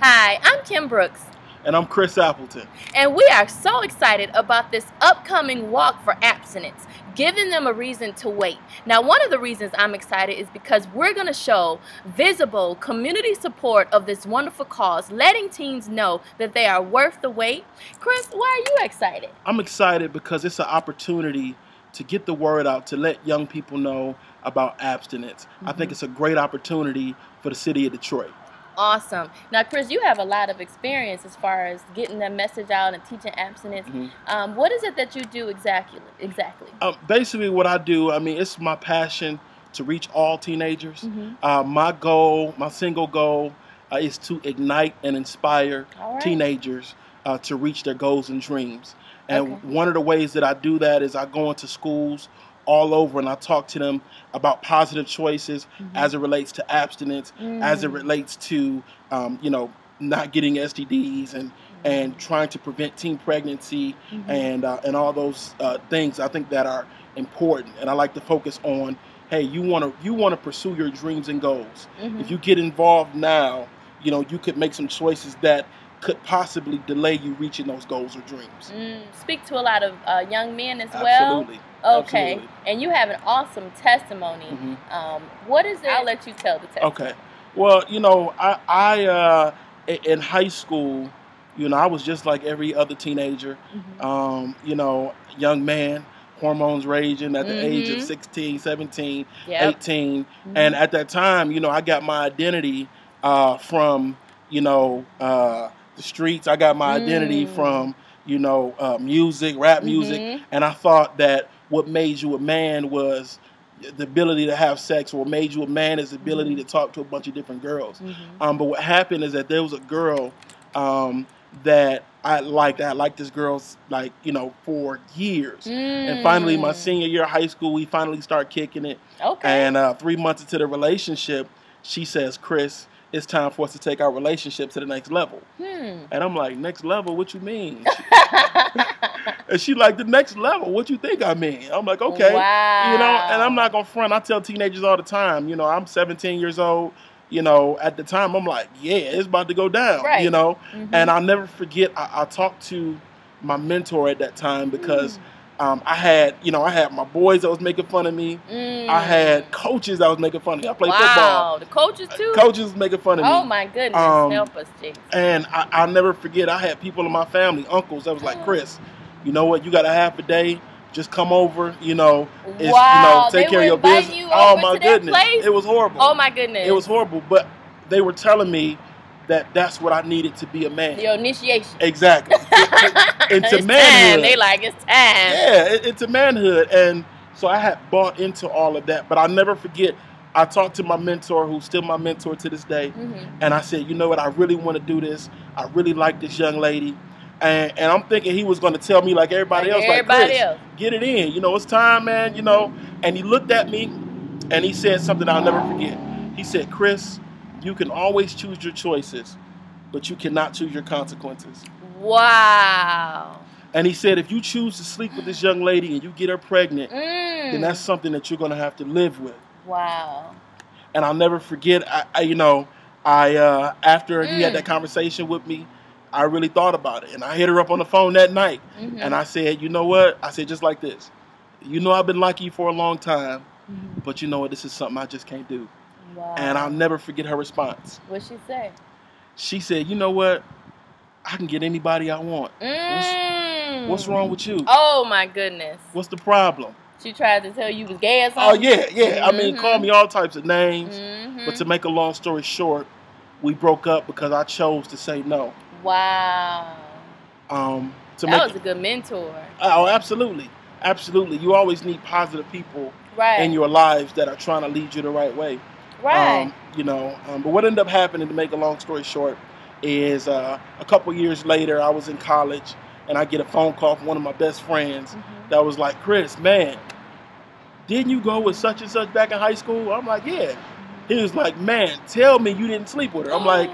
Hi, I'm Kim Brooks. And I'm Chris Appleton. And we are so excited about this upcoming walk for abstinence, giving them a reason to wait. Now, one of the reasons I'm excited is because we're going to show visible community support of this wonderful cause, letting teens know that they are worth the wait. Chris, why are you excited? I'm excited because it's an opportunity to get the word out, to let young people know about abstinence. I think it's a great opportunity for the city of Detroit. Awesome. Now, Chris, you have a lot of experience as far as getting that message out and teaching abstinence. What is it that you do exactly? Basically, what I do, it's my passion to reach all teenagers. My goal, my single goal, is to ignite and inspire teenagers to reach their goals and dreams. And one of the ways that I do that is I go into schools all over and I talk to them about positive choices as it relates to abstinence, as it relates to not getting STDs and trying to prevent teen pregnancy and all those things I think that are important. And I like to focus on, hey, you want to pursue your dreams and goals. If you get involved now, you could make some choices that could possibly delay you reaching those goals or dreams. Speak to a lot of young men as well. Absolutely. Okay. Absolutely. And you have an awesome testimony. What is it? I'll let you tell the testimony. Okay. Well, I in high school, I was just like every other teenager. Young man, hormones raging at the age of 16, 17, 18. And at that time, I got my identity from, the streets. I got my identity from, music, rap music. And I thought that what made you a man was the ability to have sex. What made you a man is the ability to talk to a bunch of different girls. But what happened is that there was a girl that I liked. I liked this girl for years. And finally, my senior year of high school, we finally start kicking it. And 3 months into the relationship, she says, "Chris, it's time for us to take our relationship to the next level." And I'm like, "Next level? What you mean?" And she like, "The next level? What you think I mean?" I'm like, "Okay." Wow. And I'm not gonna front. I tell teenagers all the time, I'm 17 years old. At the time, I'm like, yeah, it's about to go down. And I'll never forget. I talked to my mentor at that time because I had my boys that was making fun of me. I had coaches that was making fun of me. I played football. Wow, the coaches too? Coaches was making fun of me. Oh my goodness, help us, Jesus. And I'll never forget, I had people in my family, uncles, that was like, "Chris, you know what, you got a half a day, just come over, take care of your business." Oh my goodness, it was horrible. Oh my goodness. It was horrible, but they were telling me that that's what I needed to be a man. Your initiation. Exactly. Into it's manhood. Time. They like, it's time. Yeah, into manhood. And so I had bought into all of that. But I'll never forget, I talked to my mentor, who's still my mentor to this day. And I said, "You know what, I really want to do this. I really like this young lady." And I'm thinking he was going to tell me like everybody else, "Chris, get it in. It's time, man." And he looked at me and he said something I'll never forget. He said, "Chris, you can always choose your choices, but you cannot choose your consequences." Wow. And he said, if you choose to sleep with this young lady and you get her pregnant, then that's something that you're going to have to live with. Wow. And I'll never forget, after he had that conversation with me, I really thought about it. And I hit her up on the phone that night. And I said, "You know what?" I said, just like this. "I've been liking you for a long time, but you know what? This is something I just can't do." Wow. And I'll never forget her response. What'd she say? She said, "You know what? I can get anybody I want. What's wrong with you? Oh my goodness. What's the problem?" She tried to tell you was gay or something? Oh yeah. Called me all types of names. But to make a long story short, we broke up because I chose to say no. Wow. That was a good mentor. Oh, absolutely. Absolutely. You always need positive people in your lives that are trying to lead you the right way. Right. But what ended up happening, to make a long story short, is a couple years later, I was in college and I get a phone call from one of my best friends that was like, "Chris, man, didn't you go with such and such back in high school?" I'm like, "Yeah." He was like, "Man, tell me you didn't sleep with her." I'm like,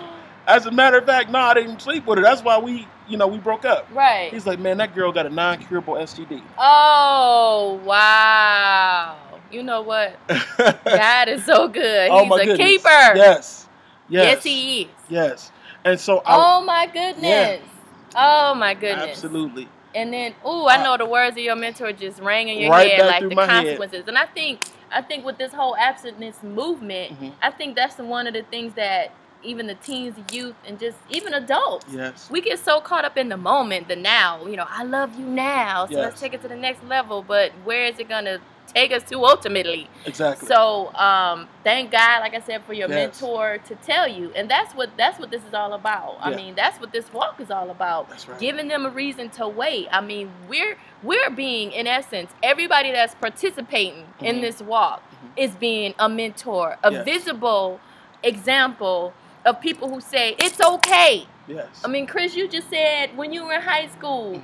"As a matter of fact, no, I didn't sleep with her. That's why we broke up." Right. He's like, "Man, that girl got a non-curable STD." Oh, wow. You know what? God is so good. He's a keeper. Yes. Yes, he is. Yes. And so, oh my goodness. Yeah. Oh my goodness. Absolutely. And then, I know the words of your mentor just rang in your head, like the consequences. Head. And I think with this whole abstinence movement, I think that's one of the things that even the teens, the youth, and just even adults, we get so caught up in the moment, the now. You know, I love you now, so let's take it to the next level. But where is it gonna take us to ultimately? Exactly. So thank God, like I said, for your mentor to tell you, and that's what this is all about. I mean, that's what this walk is all about. That's right. Giving them a reason to wait. I mean, we're being, in essence, everybody that's participating in this walk is being a mentor, a visible example of people who say it's okay. Yes. I mean, Chris, you just said when you were in high school,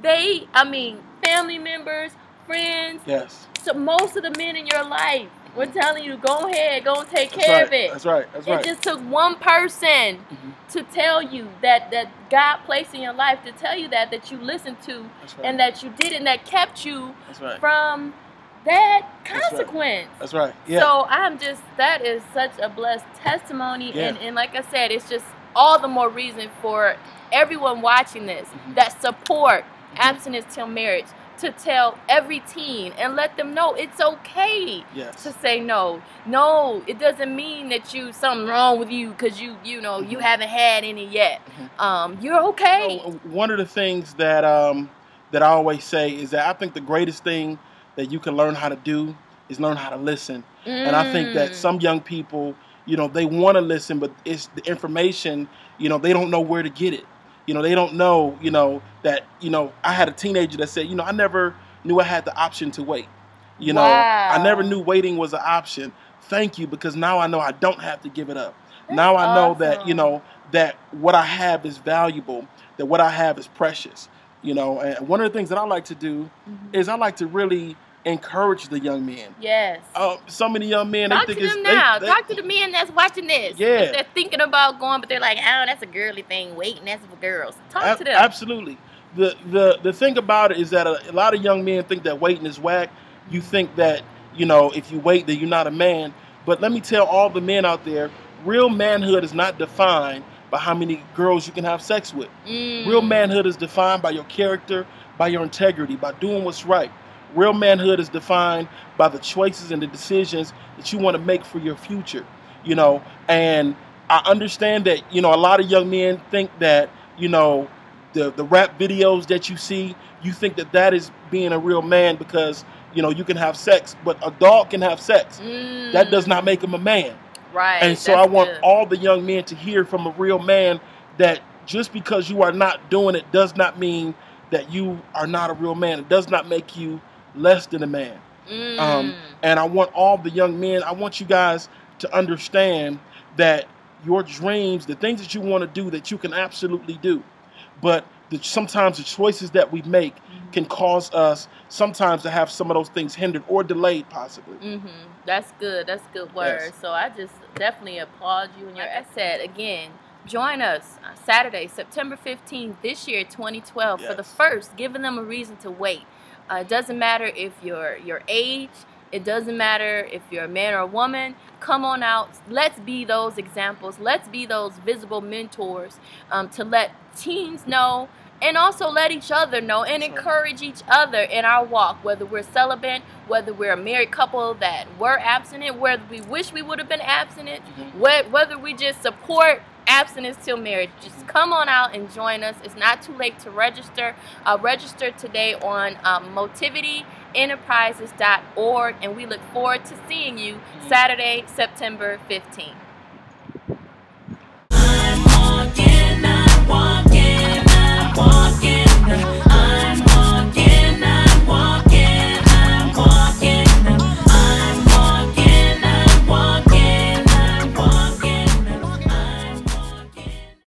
family members, friends. Yes. So most of the men in your life were telling you, go ahead, go and take care of it. That's right. That's right. It just took one person to tell you that God placed in your life, to tell you that you listened to, and that you did it, and that kept you from that consequence. That's right. Yeah. So that is such a blessed testimony, and like I said, it's just all the more reason for everyone watching this that support abstinence till marriage, to tell every teen and let them know it's okay to say no. No, it doesn't mean that something wrong with you because you haven't had any yet. You're okay. One of the things that I always say is that I think the greatest thing that you can learn how to do is learn how to listen. And I think that some young people, they want to listen, but it's the information, they don't know where to get it. They don't know, that, I had a teenager that said, I never knew I had the option to wait. I never knew waiting was an option. Thank you, because now I know I don't have to give it up. Now I know that, that what I have is valuable, that what I have is precious. And one of the things that I like to do is I like to really encourage the young men. Yes. Some of the young men, talk to them now. Talk to the men that's watching this. Yeah. If they're thinking about going, but they're like, oh, that's a girly thing. Waiting, that's for girls. Talk to them. Absolutely. The thing about it is that a lot of young men think that waiting is whack. You think that, if you wait, then you're not a man. But let me tell all the men out there, real manhood is not defined by how many girls you can have sex with. Real manhood is defined by your character, by your integrity, by doing what's right. Real manhood is defined by the choices and the decisions that you want to make for your future, and I understand that, a lot of young men think that, the rap videos that you see, you think that is being a real man because, you can have sex, but a dog can have sex. That does not make him a man. Right. And so I want all the young men to hear from a real man that just because you are not doing it does not mean that you are not a real man. It does not make you less than a man. And I want all the young men, I want you guys to understand that your dreams, the things that you want to do, that you can absolutely do. But sometimes the choices that we make can cause us sometimes to have some of those things hindered or delayed, possibly. That's good. That's good word. Yes. So I just definitely applaud you. And like I said, again, join us Saturday, September 15th this year, 2012, for the first, giving them a reason to wait. It doesn't matter if you're your age. It doesn't matter if you're a man or a woman. Come on out. Let's be those examples. Let's be those visible mentors to let teens know, and also let each other know, and encourage each other in our walk, whether we're celibate, whether we're a married couple that were abstinent, whether we wish we would have been abstinent, whether we just support abstinence till marriage. Just come on out and join us. It's not too late to register. Register today on motivityenterprises.org, and we look forward to seeing you Saturday, September 15th.